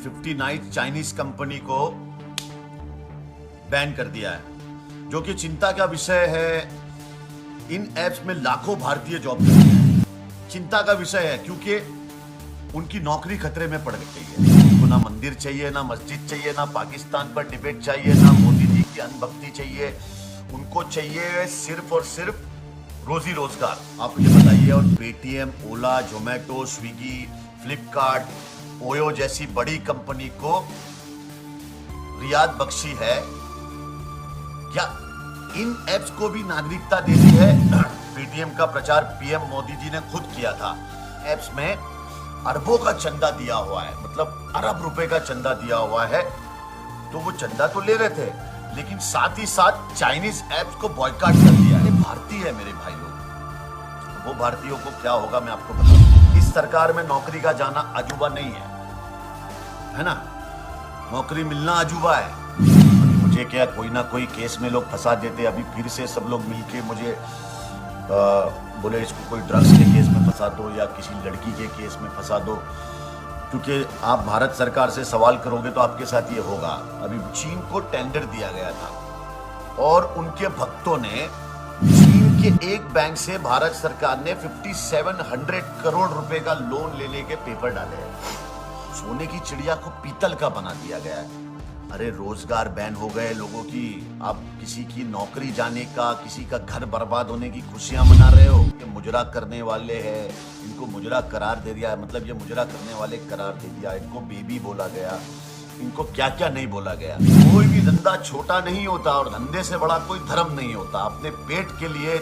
59 Chinese company को ban कर दिया है, जो कि चिंता का विषय है। इन ऐप्स में लाखों भारतीय जॉब करते हैं। चिंता का विषय है क्योंकि उनकी नौकरी खतरे में पड़ गई है। उनको ना मंदिर चाहिए, ना मस्जिद चाहिए, ना पाकिस्तान पर डिबेट चाहिए, ना मोदी जी की अनभक्ति चाहिए। उनको चाहिए सिर्फ और सिर्फ रोजी रोजगार। आप मुझे बताइए। और पेटीएम, ओला, जोमेटो, स्विगी, फ्लिपकार्ट, ओयो जैसी बड़ी कंपनी को रियायत बख्शी है। क्या इन ऐप्स को भी नागरिकता दे दी है? पेटीएम का प्रचार पीएम मोदी जी ने खुद किया था। ऐप्स में अरबों का चंदा दिया हुआ है, मतलब अरब रुपए का चंदा दिया हुआ है। तो वो चंदा तो ले रहे थे, लेकिन साथ ही साथ चाइनीज ऐप्स को बॉयकॉट कर दिया है। भारतीय है मेरे भाई लोग। वो भारतीयों को क्या होगा मैं आपको बताऊं। इस सरकार में नौकरी का जाना अजूबा नहीं है ना? नौकरी मिलना अजूबा है। मुझे क्या, कोई ना कोई केस में लोग फंसा देते। अभी फिर से सब लोग मिलके मुझे बोले इसको कोई ड्रग्स के केस में फंसा दो या किसी लड़की के केस में फंसा दो, क्योंकि आप भारत सरकार से सवाल करोगे तो आपके साथ ये होगा। अभी चीन को टेंडर दिया गया था और उनके भक्तों ने चीन के एक बैंक से भारत सरकार ने 5700 करोड़ रुपए का लोन लेने के पेपर डाले हैं। सोने की चिड़िया को पीतल का बना दिया गया है। अरे रोजगार बैन हो गए लोगों की। आप किसी की नौकरी जाने का, किसी का घर बर्बाद होने की खुशियां मना रहे हो। ये मुजरा करने वाले हैं, इनको मुजरा करार दे दिया। मतलब ये मुजरा करने वाले करार दे दिया। इनको बेबी बोला गया, इनको क्या क्या नहीं बोला गया। कोई भी धंधा छोटा नहीं होता और धंधे से बड़ा कोई धर्म नहीं होता। अपने पेट के लिए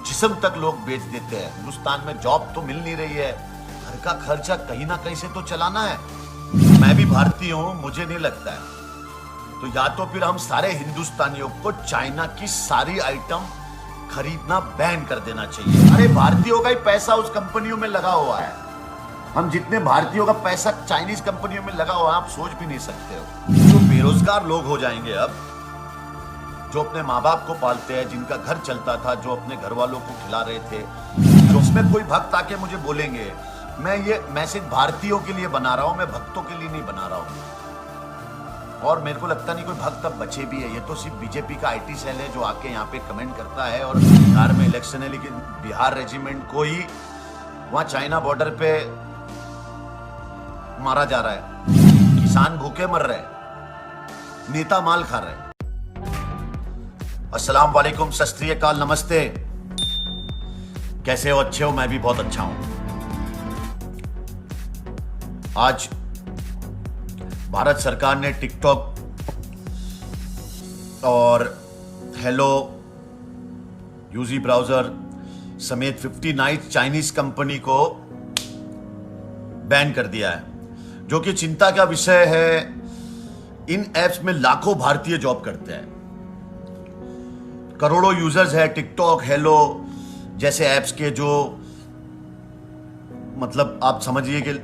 जिस्म तक लोग बेच देते हैं। हिंदुस्तान में जॉब तो मिल नहीं रही है, घर का खर्चा कहीं ना कहीं से तो चलाना है। मैं भी भारतीय हूं, मुझे नहीं लगता है। तो या तो फिर हम सारे हिंदुस्तानियों को चाइना की सारी आइटम खरीदना बैन कर देना चाहिए। अरे भारतीयों का ही पैसा उस कंपनियों में लगा हुआ है। हम जितने भारतीयों का पैसा चाइनीज कंपनियों में लगा हुआ है आप सोच भी नहीं सकते हो। जो बेरोजगार लोग हो जाएंगे अब, जो अपने माँ बाप को पालते हैं, जिनका घर चलता था, जो अपने घर वालों को खिला रहे थे, जो उसमें कोई भक्त आके मुझे बोलेंगे, मैं ये मैसेज भारतीयों के लिए बना रहा हूं, मैं भक्तों के लिए नहीं बना रहा हूं। और मेरे को लगता नहीं कोई भक्त अब बचे भी है। ये तो सिर्फ बीजेपी का आईटी सेल है जो आके यहाँ पे कमेंट करता है। और बिहार में इलेक्शन है, लेकिन बिहार रेजिमेंट को ही वहां चाइना बॉर्डर पे मारा जा रहा है। किसान भूखे मर रहे हैं, नेता माल खा रहे हैं। अस्सलाम वालेकुम, सत श्री अकाल, नमस्ते। कैसे हो? अच्छे हो? मैं भी बहुत अच्छा हूं। आज भारत सरकार ने टिकटॉक और हेलो, यूजी ब्राउजर समेत 59 चाइनीज कंपनी को बैन कर दिया है, जो कि चिंता का विषय है। इन ऐप्स में लाखों भारतीय जॉब करते हैं। करोड़ों यूजर्स है टिकटॉक, हेलो जैसे ऐप्स के, जो मतलब आप समझिए कि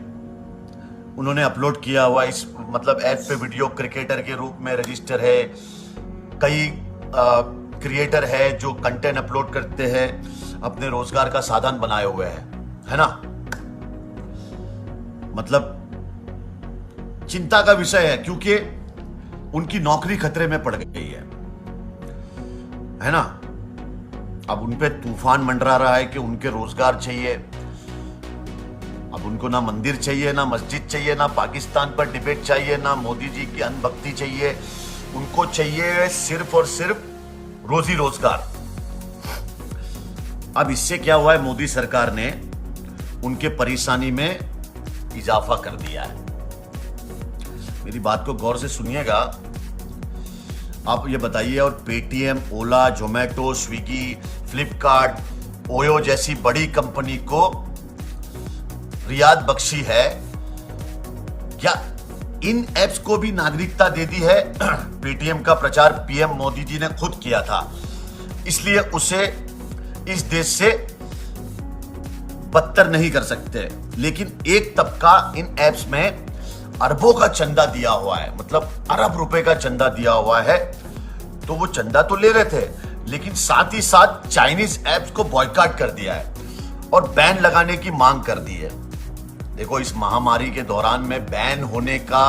उन्होंने अपलोड किया हुआ इस मतलब ऐप पे वीडियो क्रिकेटर के रूप में रजिस्टर है। कई क्रिएटर है जो कंटेंट अपलोड करते हैं, अपने रोजगार का साधन बनाए हुए हैं, है ना? मतलब चिंता का विषय है क्योंकि उनकी नौकरी खतरे में पड़ गई है ना? अब उन पे तूफान मंडरा रहा है कि उनके रोजगार चाहिए। अब उनको ना मंदिर चाहिए, ना मस्जिद चाहिए, ना पाकिस्तान पर डिबेट चाहिए, ना मोदी जी की अनभक्ति चाहिए। उनको चाहिए सिर्फ और सिर्फ रोजी रोजगार। अब इससे क्या हुआ है, मोदी सरकार ने उनके परेशानी में इजाफा कर दिया है। मेरी बात को गौर से सुनिएगा। आप ये बताइए। और पेटीएम, ओला, जोमेटो, स्विगी, फ्लिपकार्ट, ओयो जैसी बड़ी कंपनी को रियायत बख्शी है। क्या इन ऐप्स को भी नागरिकता दे दी है? पेटीएम का प्रचार पीएम मोदी जी ने खुद किया था, इसलिए उसे इस देश से बदतर नहीं कर सकते। लेकिन एक तबका इन ऐप्स में अरबों का चंदा दिया हुआ है, मतलब अरब रुपए का चंदा दिया हुआ है। तो वो चंदा तो ले रहे थे, लेकिन साथ ही साथ चाइनीज ऐप्स को बॉयकॉट कर दिया है और बैन लगाने की मांग कर दी है। देखो, इस महामारी के दौरान में बैन होने का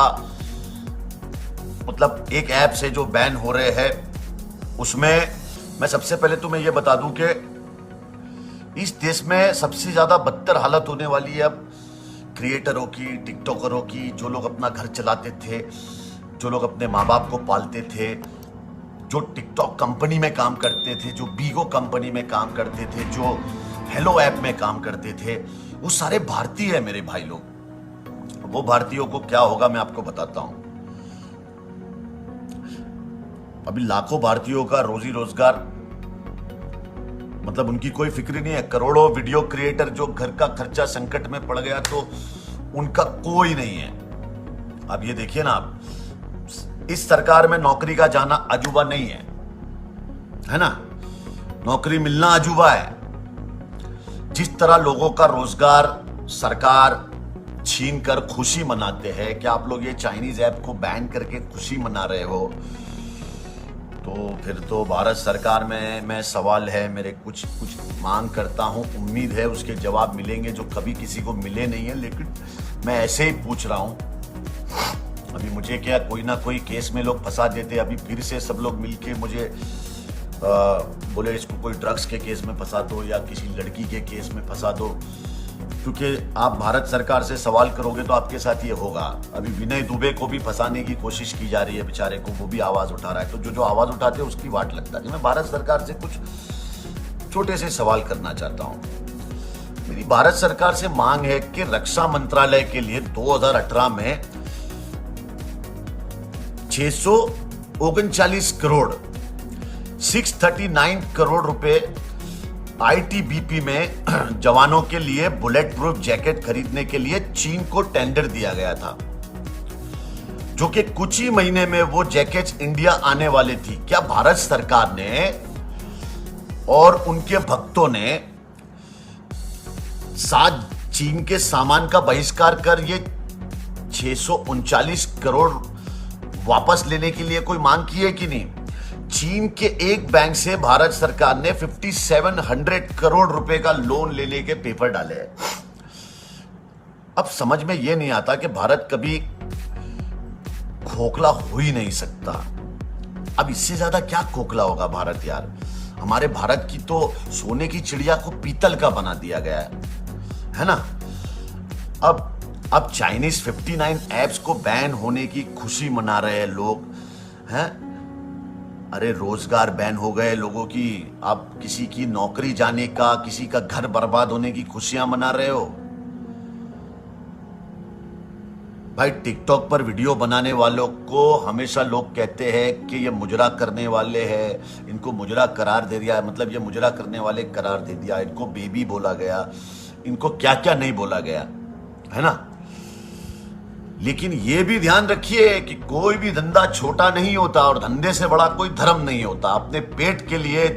मतलब एक ऐप से जो बैन हो रहे हैं उसमें मैं सबसे पहले तुम्हें यह बता दूं कि इस देश में सबसे ज्यादा बदतर हालत होने वाली है अब क्रिएटरों की, टिकटॉकरों की, जो लोग अपना घर चलाते थे, जो लोग अपने माँ बाप को पालते थे, जो टिकटॉक कंपनी में काम करते थे, जो बीगो कंपनी में काम करते थे, जो हेलो ऐप में काम करते थे, वो सारे भारतीय है मेरे भाई लोग। वो भारतीयों को क्या होगा मैं आपको बताता हूं। अभी लाखों भारतीयों का रोजी रोजगार मतलब उनकी कोई फिक्र नहीं है। करोड़ों वीडियो क्रिएटर जो घर का खर्चा संकट में पड़ गया तो उनका कोई नहीं है। अब ये देखिए ना, आप इस सरकार में नौकरी का जाना अजूबा नहीं है ना? नौकरी मिलना अजूबा है। जिस तरह लोगों का रोजगार सरकार छीन कर खुशी मनाते हैं, क्या आप लोग ये चाइनीज ऐप को बैन करके खुशी मना रहे हो? तो फिर तो भारत सरकार में मैं सवाल है मेरे, कुछ मांग करता हूं, उम्मीद है उसके जवाब मिलेंगे जो कभी किसी को मिले नहीं है, लेकिन मैं ऐसे ही पूछ रहा हूं। अभी मुझे क्या, कोई ना कोई केस में लोग फंसा देते, अभी फिर से सब लोग मिलके मुझे बोले इसको कोई ड्रग्स के केस में फंसा दो या किसी लड़की के केस में फंसा दो, क्योंकि आप भारत सरकार से सवाल करोगे तो आपके साथ ये होगा। अभी विनय दुबे को भी फंसाने की कोशिश की जा रही है, बेचारे को, वो भी आवाज उठा रहा है। तो जो आवाज उठाते हैं उसकी वाट लगता है। मैं भारत सरकार से कुछ छोटे से सवाल करना चाहता हूं। मेरी भारत सरकार से मांग है कि रक्षा मंत्रालय के लिए 2018 में 639 करोड़ 639 करोड़ रुपए आईटीबीपी में जवानों के लिए बुलेट प्रूफ जैकेट खरीदने के लिए चीन को टेंडर दिया गया था, जो कि कुछ ही महीने में वो जैकेट्स इंडिया आने वाले थी। क्या भारत सरकार ने और उनके भक्तों ने साथ चीन के सामान का बहिष्कार कर ये 639 करोड़ वापस लेने के लिए कोई मांग की है कि नहीं? चीन के एक बैंक से भारत सरकार ने 5700 करोड़ रुपए का लोन लेने के पेपर डाले हैं। अब समझ में यह नहीं आता कि भारत कभी खोखला हो ही नहीं सकता। अब इससे ज्यादा क्या खोखला होगा भारत यार? हमारे भारत की तो सोने की चिड़िया को पीतल का बना दिया गया है ना? अब चाइनीज 59 एप्स को बैन होने की खुशी मना रहे हैं लोग, हैं? अरे रोजगार बैन हो गए लोगों की, आप किसी की नौकरी जाने का, किसी का घर बर्बाद होने की खुशियां मना रहे हो। भाई टिकटॉक पर वीडियो बनाने वालों को हमेशा लोग कहते हैं कि ये मुजरा करने वाले हैं, इनको मुजरा करार दे दिया, मतलब ये मुजरा करने वाले करार दे दिया, इनको बेबी बोला गया, इनको क्या क्या नहीं बोला गया, है ना? लेकिन ये भी ध्यान रखिए कि कोई भी धंधा छोटा नहीं होता और धंधे से बड़ा कोई धर्म नहीं होता। अपने पेट के लिए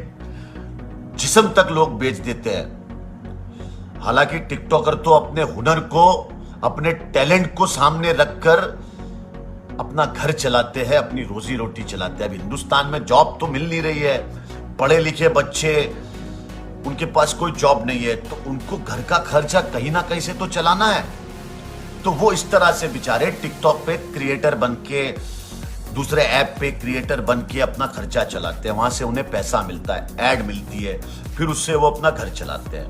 जिस्म तक लोग बेच देते हैं। हालांकि टिकटॉकर तो अपने हुनर को, अपने टैलेंट को सामने रखकर अपना घर चलाते हैं, अपनी रोजी रोटी चलाते हैं। अब हिंदुस्तान में जॉब तो मिल नहीं रही है, पढ़े लिखे बच्चे, उनके पास कोई जॉब नहीं है, तो उनको घर का खर्चा कहीं ना कहीं से तो चलाना है। तो वो इस तरह से बेचारे टिकटॉक पे क्रिएटर बन के, दूसरे ऐप पे क्रिएटर बन के अपना खर्चा चलाते हैं, वहां से उन्हें पैसा मिलता है, ऐड मिलती है, फिर उससे वो अपना घर चलाते हैं।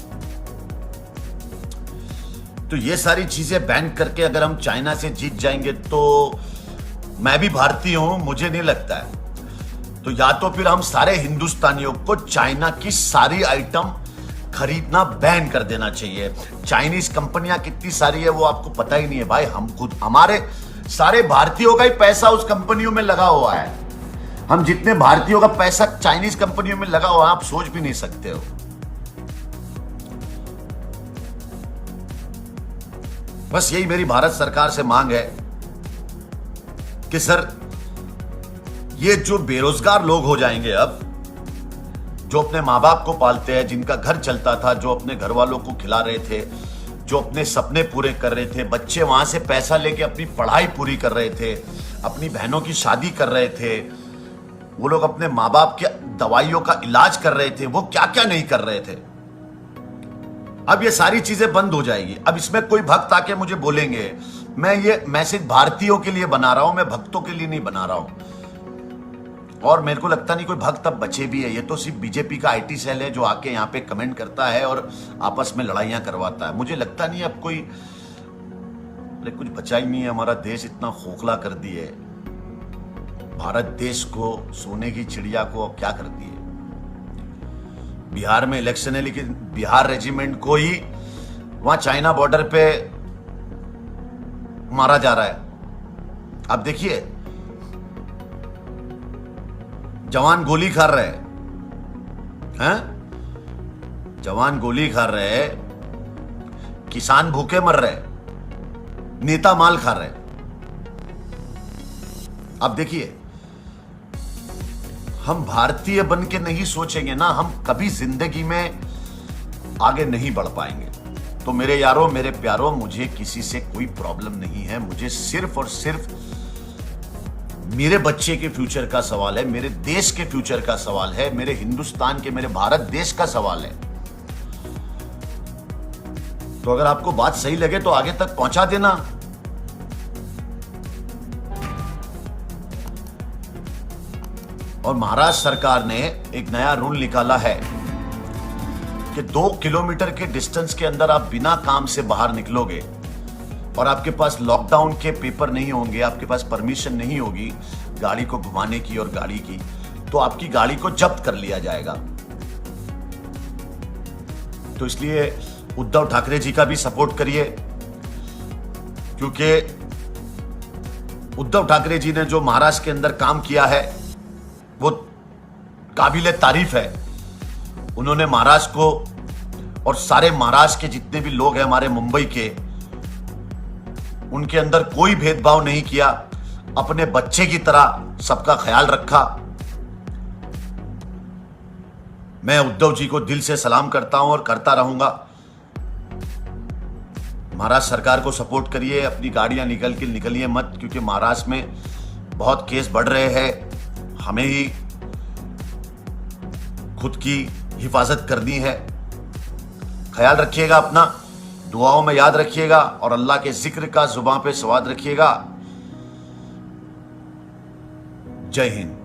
तो ये सारी चीजें बैन करके अगर हम चाइना से जीत जाएंगे तो मैं भी भारतीय हूं, मुझे नहीं लगता है, तो या तो फिर हम सारे हिंदुस्तानियों को चाइना की सारी आइटम खरीदना बैन कर देना चाहिए। चाइनीज कंपनियां कितनी सारी है वो आपको पता ही नहीं है भाई। हम खुद, हमारे सारे भारतीयों का ही पैसा उस कंपनियों में लगा हुआ है। हम जितने भारतीयों का पैसा चाइनीज कंपनियों में लगा हुआ है आप सोच भी नहीं सकते हो। बस यही मेरी भारत सरकार से मांग है कि सर ये जो बेरोजगार लोग हो जाएंगे अब, जो अपने माँ बाप को पालते हैं, जिनका घर चलता था, जो अपने घर वालों को खिला रहे थे, जो अपने सपने पूरे कर रहे थे, बच्चे वहां से पैसा लेके अपनी पढ़ाई पूरी कर रहे थे, अपनी बहनों की शादी कर रहे थे, वो लोग अपने माँ बाप के दवाइयों का इलाज कर रहे थे, वो क्या क्या नहीं कर रहे थे। अब ये सारी चीजें बंद हो जाएगी। अब इसमें कोई भक्त आके मुझे बोलेंगे, मैं ये मैसेज भारतीयों के लिए बना रहा हूं, मैं भक्तों के लिए नहीं बना रहा हूं। और मेरे को लगता नहीं कोई भक्त अब बचे भी है। ये तो सिर्फ बीजेपी का आईटी सेल है जो आके यहाँ पे कमेंट करता है और आपस में लड़ाइयां करवाता है। मुझे लगता नहीं अब कोई, कुछ बचा ही नहीं है। हमारा देश इतना खोखला कर दिए, भारत देश को, सोने की चिड़िया को अब क्या कर दिए। बिहार में इलेक्शन है, लेकिन बिहार रेजिमेंट को ही वहां चाइना बॉर्डर पे मारा जा रहा है। अब देखिए, जवान गोली खा रहे हैं, जवान गोली खा रहे हैं, किसान भूखे मर रहे हैं, नेता माल खा रहे हैं। अब देखिए, हम भारतीय बन के नहीं सोचेंगे ना, हम कभी जिंदगी में आगे नहीं बढ़ पाएंगे। तो मेरे यारों, मेरे प्यारों, मुझे किसी से कोई प्रॉब्लम नहीं है। मुझे सिर्फ और सिर्फ मेरे बच्चे के फ्यूचर का सवाल है, मेरे देश के फ्यूचर का सवाल है, मेरे हिंदुस्तान के, मेरे भारत देश का सवाल है। तो अगर आपको बात सही लगे तो आगे तक पहुंचा देना। और महाराष्ट्र सरकार ने एक नया रूल निकाला है कि 2 किलोमीटर के डिस्टेंस के अंदर आप बिना काम से बाहर निकलोगे और आपके पास लॉकडाउन के पेपर नहीं होंगे, आपके पास परमिशन नहीं होगी गाड़ी को घुमाने की और गाड़ी की, तो आपकी गाड़ी को जब्त कर लिया जाएगा। तो इसलिए उद्धव ठाकरे जी का भी सपोर्ट करिए, क्योंकि उद्धव ठाकरे जी ने जो महाराष्ट्र के अंदर काम किया है वो काबिले तारीफ है। उन्होंने महाराष्ट्र को और सारे महाराष्ट्र के जितने भी लोग हैं हमारे मुंबई के, उनके अंदर कोई भेदभाव नहीं किया, अपने बच्चे की तरह सबका ख्याल रखा। मैं उद्धव जी को दिल से सलाम करता हूं और करता रहूंगा। महाराष्ट्र सरकार को सपोर्ट करिए, अपनी गाड़ियां निकलिए मत, क्योंकि महाराष्ट्र में बहुत केस बढ़ रहे हैं। हमें ही खुद की हिफाजत करनी है। ख्याल रखिएगा अपना, दुआओं में याद रखिएगा और अल्लाह के जिक्र का जुबान पे सवाद रखिएगा। जय हिंद।